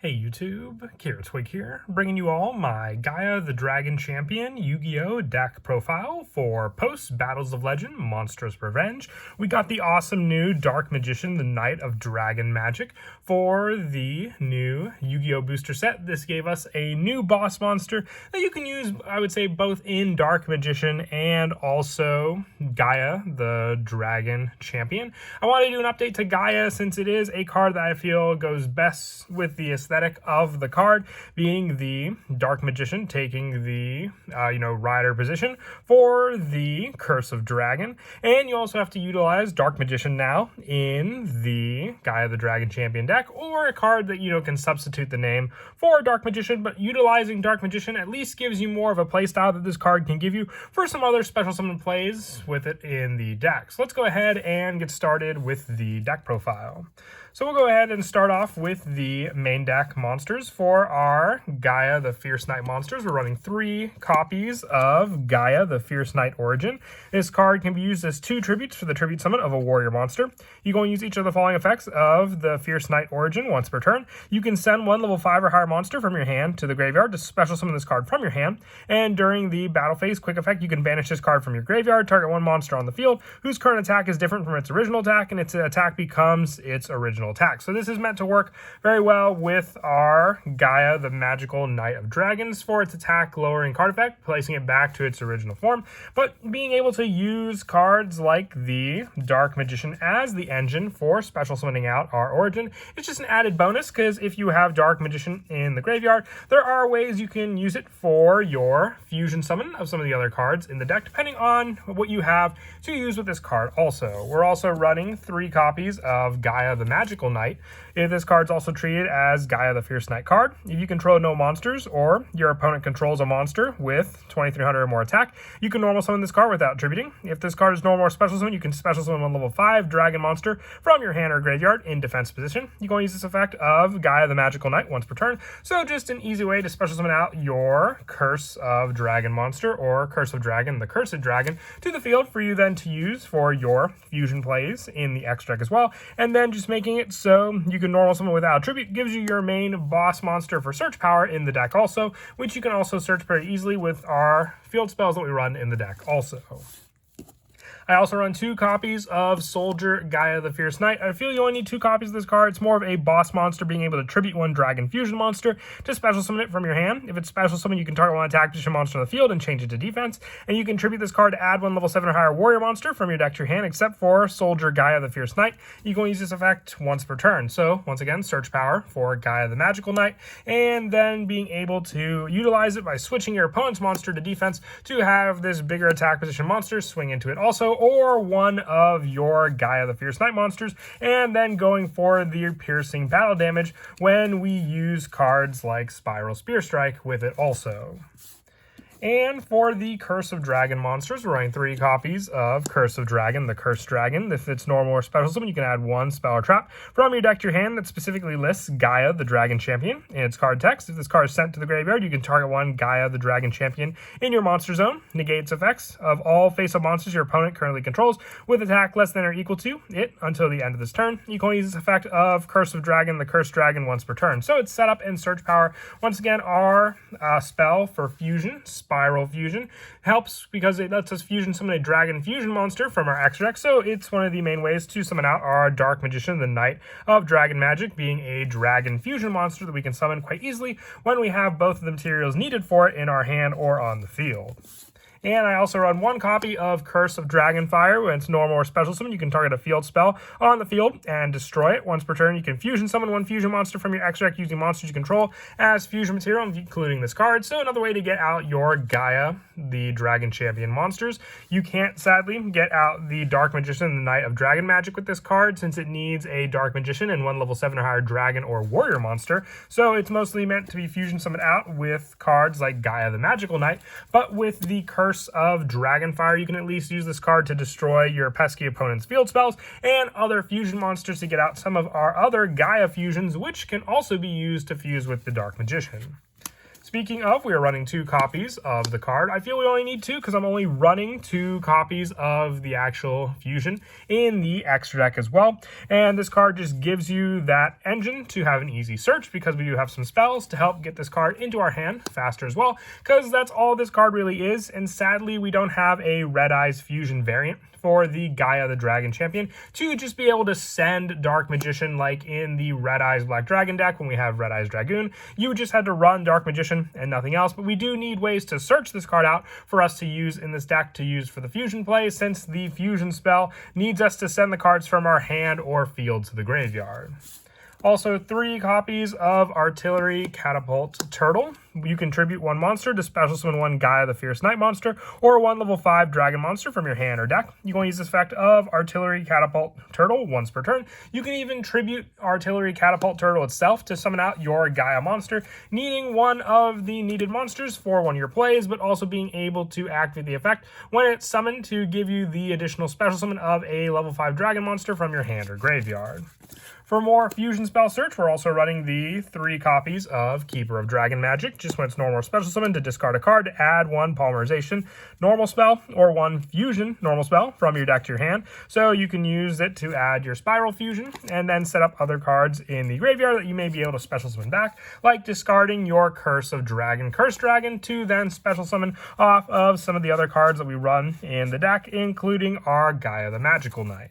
Hey YouTube, Twig here, bringing you all my Gaia the Dragon Champion Yu-Gi-Oh! Deck profile for post-Battles of Legend Monstrous Revenge. We got the awesome new Dark Magician, the Knight of Dragon Magic, for the new Yu-Gi-Oh! Booster set. This gave us a new boss monster that you can use, I would say, both in Dark Magician and also Gaia the Dragon Champion. I wanted to do an update to Gaia since it is a card that I feel goes best with the aesthetic of the card, being the Dark Magician, taking the rider position for the Curse of Dragon. And you also have to utilize Dark Magician now in the Gaia the Dragon Champion deck, or a card that can substitute the name for Dark Magician, but utilizing Dark Magician at least gives you more of a playstyle that this card can give you for some other special summon plays with it in the deck. So let's go ahead and get started with the deck profile. So we'll go ahead and start off with the main deck monsters. For our Gaia the Fierce Knight monsters, we're running 3 copies of Gaia the Fierce Knight Origin. This card can be used as 2 tributes for the tribute summon of a warrior monster. You go and use each of the following effects of the Fierce Knight Origin once per turn. You can send 1 level 5 or higher monster from your hand to the graveyard to special summon this card from your hand. And during the battle phase quick effect, you can banish this card from your graveyard, target 1 monster on the field whose current attack is different from its original attack, and its attack becomes its original attack. So this is meant to work very well with our Gaia, the Magical Knight of Dragons, for its attack lowering card effect, placing it back to its original form. But being able to use cards like the Dark Magician as the engine for special summoning out our Origin is just an added bonus, because if you have Dark Magician in the graveyard, there are ways you can use it for your fusion summon of some of the other cards in the deck, depending on what you have to use with this card also. We're also running 3 copies of Gaia the Magical Knight. If this card's also treated as Gaia the Fierce Knight card, if you control no monsters or your opponent controls a monster with 2300 or more attack, you can normal summon this card without attributing. If this card is normal or special summon, you can special summon 1 level 5 dragon monster from your hand or graveyard in defense position. You can use this effect of Gaia the Magical Knight once per turn. So just an easy way to special summon out your Curse of Dragon monster or Curse of Dragon, the Cursed Dragon, to the field for you then to use for your fusion plays in the X deck as well. And then just making it so you can normal summon without attribute gives you your main boss monster for search power in the deck also, which you can also search very easily with our field spells that we run in the deck also. I also run 2 copies of Soldier Gaia the Fierce Knight. I feel you only need 2 copies of this card. It's more of a boss monster, being able to tribute 1 Dragon Fusion monster to special summon it from your hand. If it's special summon, you can target 1 attack position monster on the field and change it to defense. And you can tribute this card to add 1 level 7 or higher warrior monster from your deck to your hand, except for Soldier Gaia the Fierce Knight. You can use this effect once per turn. So once again, search power for Gaia the Magical Knight, and then being able to utilize it by switching your opponent's monster to defense to have this bigger attack position monster swing into it also, or 1 of your Gaia the Fierce Knight monsters, and then going for the piercing battle damage when we use cards like Spiral Spear Strike with it also. And for the Curse of Dragon monsters, we're running 3 copies of Curse of Dragon, the Cursed Dragon. If it's normal or special summon, you can add 1 spell or trap from your deck to your hand that specifically lists Gaia the Dragon Champion in its card text. If this card is sent to the graveyard, you can target 1 Gaia the Dragon Champion in your monster zone, negates effects of all face-up monsters your opponent currently controls with attack less than or equal to it until the end of this turn. You can only use this effect of Curse of Dragon, the Cursed Dragon, once per turn. So it's setup and search power. Once again, our spell for fusion, Spiral Fusion, helps because it lets us fusion summon a Dragon Fusion monster from our extra deck. So it's one of the main ways to summon out our Dark Magician, the Knight of Dragon Magic, being a Dragon Fusion monster that we can summon quite easily when we have both of the materials needed for it in our hand or on the field. And I also run 1 copy of Curse of Dragonfire. When it's normal or special summon, you can target a field spell on the field and destroy it. Once per turn, you can fusion summon 1 fusion monster from your extra deck using monsters you control as fusion material, including this card. So another way to get out your Gaia, the Dragon Champion monsters. You can't, sadly, get out the Dark Magician, the Knight of Dragon Magic with this card, since it needs a Dark Magician and 1 level 7 or higher Dragon or Warrior monster. So it's mostly meant to be fusion summoned out with cards like Gaia the Magical Knight, but with the Curse of Dragonfire, you can at least use this card to destroy your pesky opponent's field spells and other fusion monsters to get out some of our other Gaia fusions, which can also be used to fuse with the Dark Magician. speaking of, we are running 2 copies of the card. I feel we only need 2 because I'm only running 2 copies of the actual fusion in the extra deck as well. And this card just gives you that engine to have an easy search because we do have some spells to help get this card into our hand faster as well, because that's all this card really is. And sadly, we don't have a Red Eyes fusion variant for the Gaia the Dragon Champion to just be able to send Dark Magician like in the Red Eyes Black Dragon deck when we have Red Eyes Dragoon. You just had to run Dark Magician and nothing else, but we do need ways to search this card out for us to use in this deck to use for the fusion play, since the fusion spell needs us to send the cards from our hand or field to the graveyard. Also, 3 copies of Artillery Catapult Turtle. You contribute 1 monster to special summon 1 Gaia the Fierce Night monster or 1 level 5 dragon monster from your hand or deck. You can use this effect of Artillery Catapult Turtle once per turn. You can even tribute Artillery Catapult Turtle itself to summon out your Gaia monster, needing 1 of the needed monsters for 1 of your plays, but also being able to activate the effect when it's summoned to give you the additional special summon of a level 5 dragon monster from your hand or graveyard. For more fusion spell search, we're also running the 3 copies of Keeper of Dragon Magic, just when it's normal or special summon to discard a card to add 1 polymerization normal spell or 1 fusion normal spell from your deck to your hand. So you can use it to add your Spiral Fusion and then set up other cards in the graveyard that you may be able to special summon back, like discarding your Curse Dragon to then special summon off of some of the other cards that we run in the deck, including our Gaia the Magical Knight.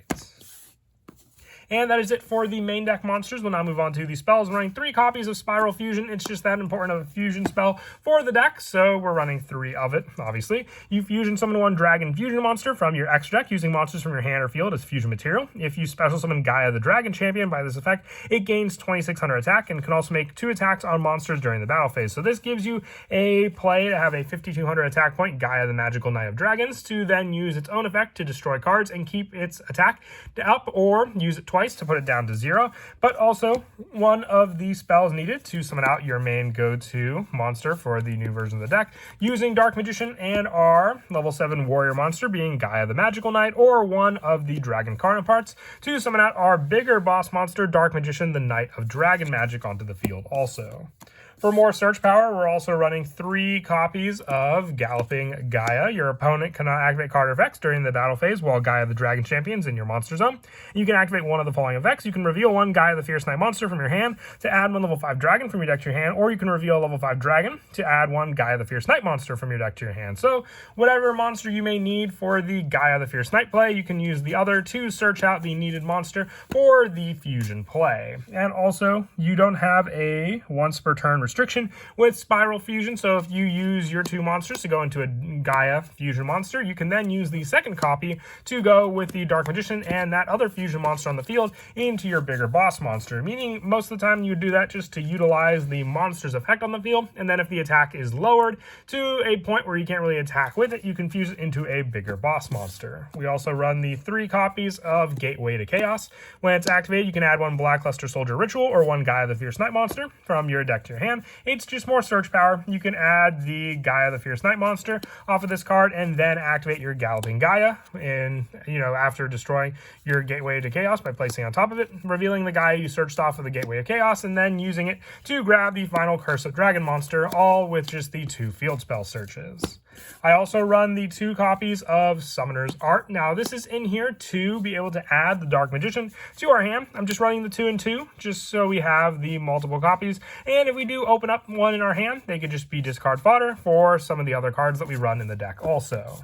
And that is it for the main deck monsters. We'll now move on to the spells. We're running 3 copies of Spiral Fusion. It's just that important of a fusion spell for the deck, so we're running 3 of it, obviously. You fusion summon 1 Dragon Fusion monster from your extra deck using monsters from your hand or field as fusion material. If you special summon Gaia the Dragon Champion by this effect, it gains 2600 attack and can also make 2 attacks on monsters during the battle phase. So this gives you a play to have a 5200 attack point Gaia the Magical Knight of Dragons to then use its own effect to destroy cards and keep its attack up, or use it twice to put it down to 0, but also 1 of the spells needed to summon out your main go-to monster for the new version of the deck, using Dark Magician and our level 7 warrior monster being Gaia the Magical Knight, or 1 of the dragon counterparts to summon out our bigger boss monster, Dark Magician the Knight of Dragon Magic, onto the field also. For more search power, we're also running 3 copies of Galloping Gaia. Your opponent cannot activate card effects during the battle phase while Gaia the Dragon Champion's in your monster zone. You can activate 1 of the following effects. You can reveal 1 Gaia the Fierce Night monster from your hand to add 1 level 5 dragon from your deck to your hand, or you can reveal a level 5 dragon to add 1 Gaia the Fierce Night monster from your deck to your hand. So whatever monster you may need for the Gaia the Fierce Night play, you can use the other to search out the needed monster for the fusion play. And also, you don't have a once per turn restriction with Spiral Fusion, so if you use your 2 monsters to go into a Gaia fusion monster, you can then use the second copy to go with the Dark Magician and that other fusion monster on the field into your bigger boss monster, meaning most of the time you do that just to utilize the monster's effect on the field, and then if the attack is lowered to a point where you can't really attack with it, you can fuse it into a bigger boss monster. We also run the 3 copies of Gateway to Chaos. When it's activated, you can add 1 Blackluster Soldier Ritual or 1 Gaia the Fierce Night monster from your deck to your hand. It's just more search power. You can add the Gaia the Fierce Night monster off of this card and then activate your Galloping Gaia after destroying your Gateway to Chaos by placing on top of it, revealing the Gaia you searched off of the Gateway to Chaos, and then using it to grab the final Curse of Dragon monster, all with just the 2 field spell searches. I also run the 2 copies of Summoner's Art. Now, this is in here to be able to add the Dark Magician to our hand. I'm just running the 2 and 2, just so we have the multiple copies. And if we do open up 1 in our hand, they could just be discard fodder for some of the other cards that we run in the deck also.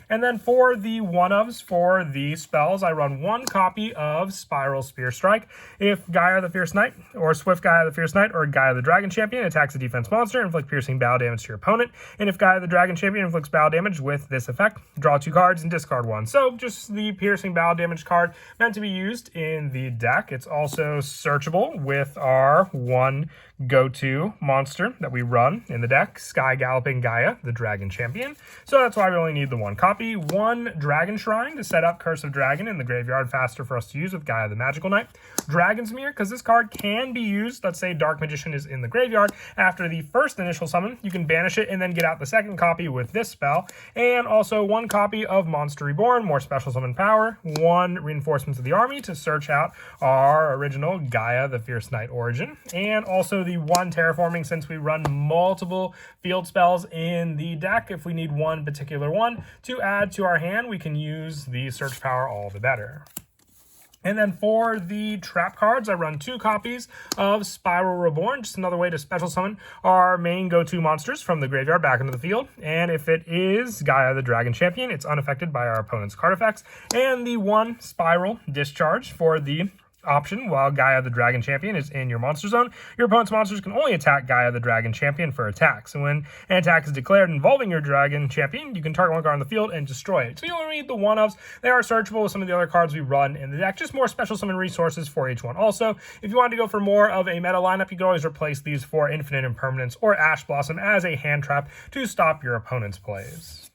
And then for the one-ofs for the spells, I run 1 copy of Spiral Spear Strike. If Gaia the Fierce Knight, or Swift Gaia the Fierce Knight, or Gaia the Dragon Champion attacks a defense monster, inflict piercing battle damage to your opponent. And if Gaia the Dragon Champion inflicts battle damage with this effect, draw 2 cards and discard 1. So just the piercing battle damage card meant to be used in the deck. It's also searchable with our 1 go-to monster that we run in the deck, Sky Galloping Gaia, the Dragon Champion. So that's why we only need the 1 copy. copy 1 Dragon Shrine to set up Curse of Dragon in the graveyard faster for us to use with Gaia the Magical Knight. Dragon's Mirror, because this card can be used, let's say Dark Magician is in the graveyard, after the first initial summon, you can banish it and then get out the second copy with this spell. And also 1 copy of Monster Reborn, more special summon power, 1 Reinforcements of the Army to search out our original Gaia the Fierce Knight origin, and also the 1 Terraforming, since we run multiple field spells in the deck. If we need one particular one to add to our hand, we can use the search power all the better. And then for the trap cards, I run 2 copies of Spiral Reborn, just another way to special summon our main go-to monsters from the graveyard back into the field. And if it is Gaia the Dragon Champion, it's unaffected by our opponent's card effects. And the 1 Spiral Discharge for the option. While Gaia the Dragon Champion is in your monster zone, your opponent's monsters can only attack Gaia the Dragon Champion for attacks. And when an attack is declared involving your Dragon Champion, you can target 1 card on the field and destroy it. So you only need the 1-ofs. They are searchable with some of the other cards we run in the deck. Just more special summon resources for each one. Also, if you want to go for more of a meta lineup, you can always replace these for Infinite Impermanence or Ash Blossom as a hand trap to stop your opponent's plays.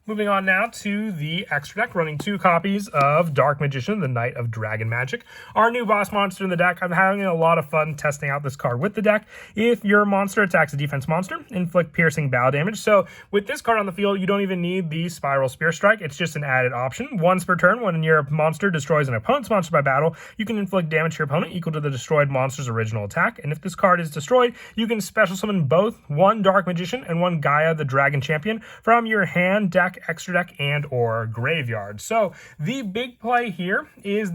Moving on now to the extra deck, running 2 copies of Dark Magician, the Knight of Dragon Magic. Our new boss monster in the deck. I'm having a lot of fun testing out this card with the deck. If your monster attacks a defense monster, inflict piercing battle damage. So with this card on the field, you don't even need the Spiral Spear Strike. It's just an added option. Once per turn, when your monster destroys an opponent's monster by battle, you can inflict damage to your opponent equal to the destroyed monster's original attack. And if this card is destroyed, you can special summon both 1 Dark Magician and 1 Gaia the Dragon Champion from your hand, deck, extra deck, and or graveyard. So the big play here is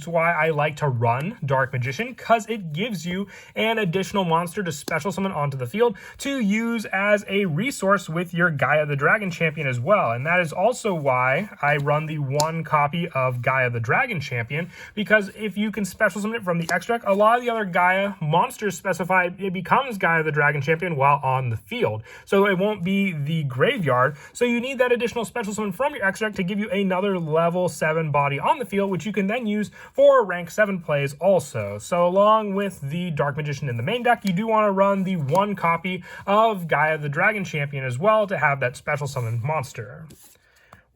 why I like to run Dark Magician, because it gives you an additional monster to special summon onto the field to use as a resource with your Gaia the Dragon Champion as well. And that is also why I run the 1 copy of Gaia the Dragon Champion, because if you can special summon it from the extra deck, a lot of the other Gaia monsters specify it becomes Gaia the Dragon Champion while on the field. So it won't be the graveyard. So you need that additional special summon from your extra deck to give you another level 7 body on the field, which you can then use for rank 7 plays also. So along with the Dark Magician in the main deck, you do want to run the 1 copy of Gaia the Dragon Champion as well to have that special summon monster.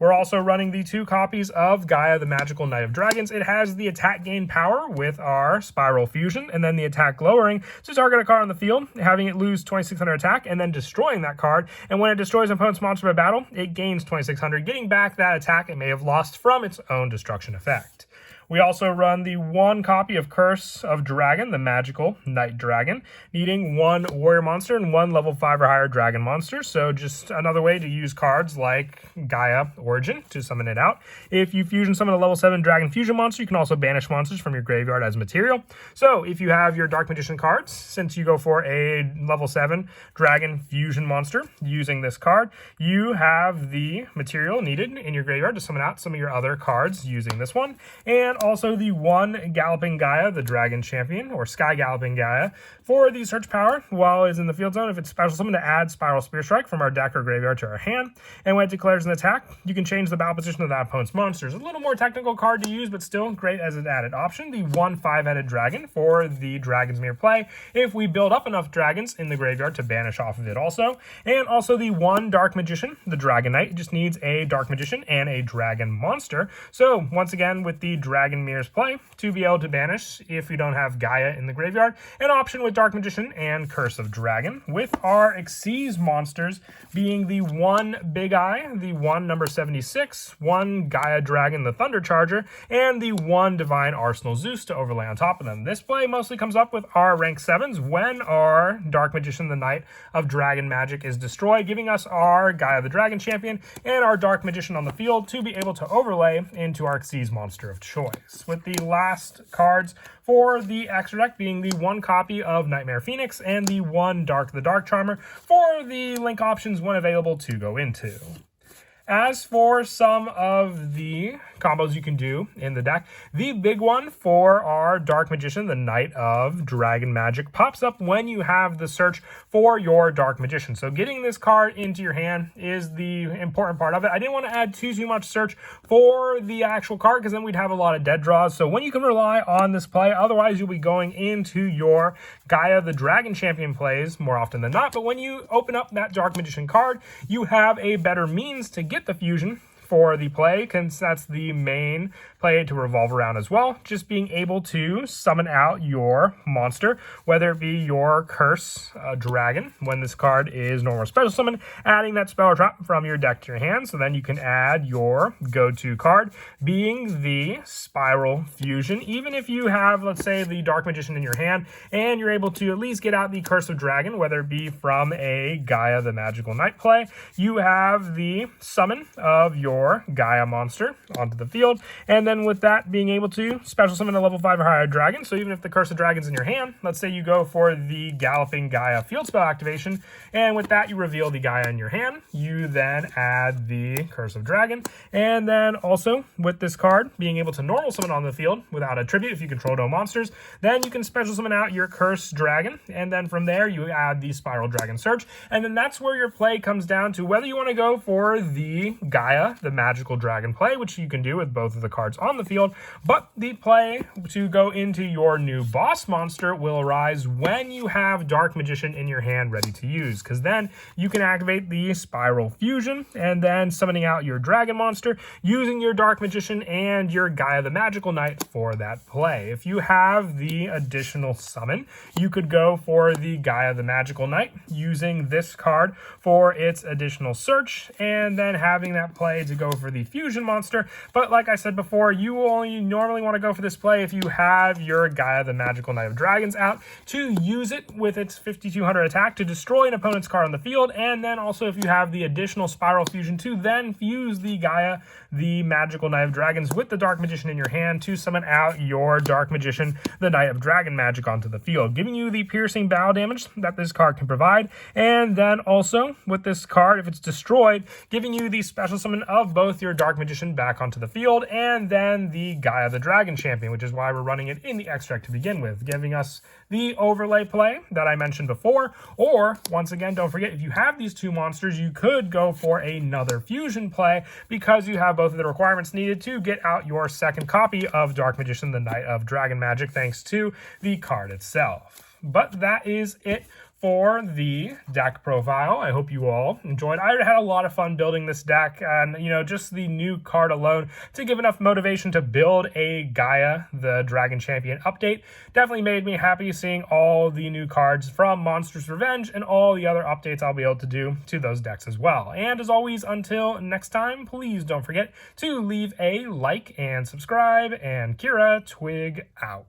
We're also running the 2 copies of Gaia the Magical Knight of Dragons. It has the attack gain power with our Spiral Fusion, and then the attack lowering to target a card on the field, having it lose 2600 attack, and then destroying that card. And when it destroys an opponent's monster by battle, it gains 2600, getting back that attack it may have lost from its own destruction effect. We also run the 1 copy of Curse of Dragon, the Magical Knight Dragon, needing 1 warrior monster and 1 level 5 or higher dragon monster. So just another way to use cards like Gaia Origin to summon it out. If you fusion summon a level 7 dragon fusion monster, you can also banish monsters from your graveyard as material. So if you have your Dark Magician cards, since you go for a level 7 dragon fusion monster using this card, you have the material needed in your graveyard to summon out some of your other cards using this one. And also the 1 Galloping Gaia, the Dragon Champion, or Sky Galloping Gaia, for the search power while it's in the field zone. If it's special summon, to add Spiral Spear Strike from our deck or graveyard to our hand. And when it declares an attack, you can change the battle position of that opponent's monsters. A little more technical card to use, but still great as an added option. The 1 5-headed dragon for the Dragon's Mirror play, if we build up enough dragons in the graveyard to banish off of it also. And also the 1 Dark Magician, the Dragon Knight. It just needs a Dark Magician and a dragon monster. So once again, with the Dragon Mirror's play, to be able to banish if you don't have Gaia in the graveyard, an option with Dark Magician and Curse of Dragon, with our Xyz monsters being the 1 Big Eye, the 1 number 76, 1 Gaia Dragon the Thunder Charger, and the 1 Divine Arsenal Zeus to overlay on top of them. This play mostly comes up with our rank 7s when our Dark Magician the Knight of Dragon Magic is destroyed, giving us our Gaia the Dragon Champion and our Dark Magician on the field to be able to overlay into our Xyz monster of choice. With the last cards for the extra deck being the 1 copy of Nightmare Phoenix and the 1 Dark the Dark Charmer for the link options when available to go into. As for some of the combos you can do in the deck, the big one for our Dark Magician, the Knight of Dragon Magic, pops up when you have the search for your Dark Magician. So getting this card into your hand is the important part of it. I didn't want to add too much search for the actual card because then we'd have a lot of dead draws. So when you can rely on this play, otherwise you'll be going into your Gaia the Dragon Champion plays more often than not. But when you open up that Dark Magician card, you have a better means to get get the fusion for the play, because that's the main play to revolve around as well. Just being able to summon out your monster, whether it be your curse dragon, when this card is normal special summon, adding that spell or trap from your deck to your hand. So then you can add your go-to card, being the Spiral Fusion. Even if you have, let's say, the Dark Magician in your hand, and you're able to at least get out the Curse of Dragon, whether it be from a Gaia the Magical Knight play, you have the summon of your Gaia monster onto the field, and then with that being able to special summon a level 5 or higher dragon. So even if the Curse of Dragon's in your hand, let's say you go for the Galloping Gaia field spell activation, and with that you reveal the Gaia in your hand, you then add the Curse of Dragon, and then also with this card being able to normal summon on the field without a tribute if you control no monsters, then you can special summon out your Curse Dragon, and then from there you add the Spiral Dragon Search, and then that's where your play comes down to whether you want to go for the Gaia the Magical Dragon play, which you can do with both of the cards on the field, but the play to go into your new boss monster will arise when you have Dark Magician in your hand ready to use, because then you can activate the Spiral Fusion and then summoning out your dragon monster using your Dark Magician and your Gaia the Magical Knight for that play. If you have the additional summon, you could go for the Gaia the Magical Knight using this card for its additional search, and then having that play to go for the fusion monster. But like I said before, you only normally want to go for this play if you have your Gaia the Magical Knight of Dragons out to use it with its 5200 attack to destroy an opponent's card on the field, and then also if you have the additional Spiral Fusion to then fuse the Gaia the Magical Knight of Dragons with the Dark Magician in your hand to summon out your Dark Magician the Knight of Dragon magic onto the field, giving you the piercing bow damage that this card can provide, and then also with this card, if it's destroyed, giving you the special summon of both your Dark Magician back onto the field and then the Gaia the Dragon Champion, which is why we're running it in the extract to begin with, giving us the overlay play that I mentioned before. Or once again, don't forget, if you have these two monsters, you could go for another fusion play because you have both of the requirements needed to get out your second copy of Dark Magician the Knight of Dragon Magic thanks to the card itself. But that is it for the deck profile. I hope you all enjoyed. I had a lot of fun building this deck, and just the new card alone to give enough motivation to build a Gaia the Dragon Champion update definitely made me happy seeing all the new cards from Monstrous Revenge and all the other updates I'll be able to do to those decks as well. And as always, until next time, please don't forget to leave a like and subscribe, and Kira Twig out.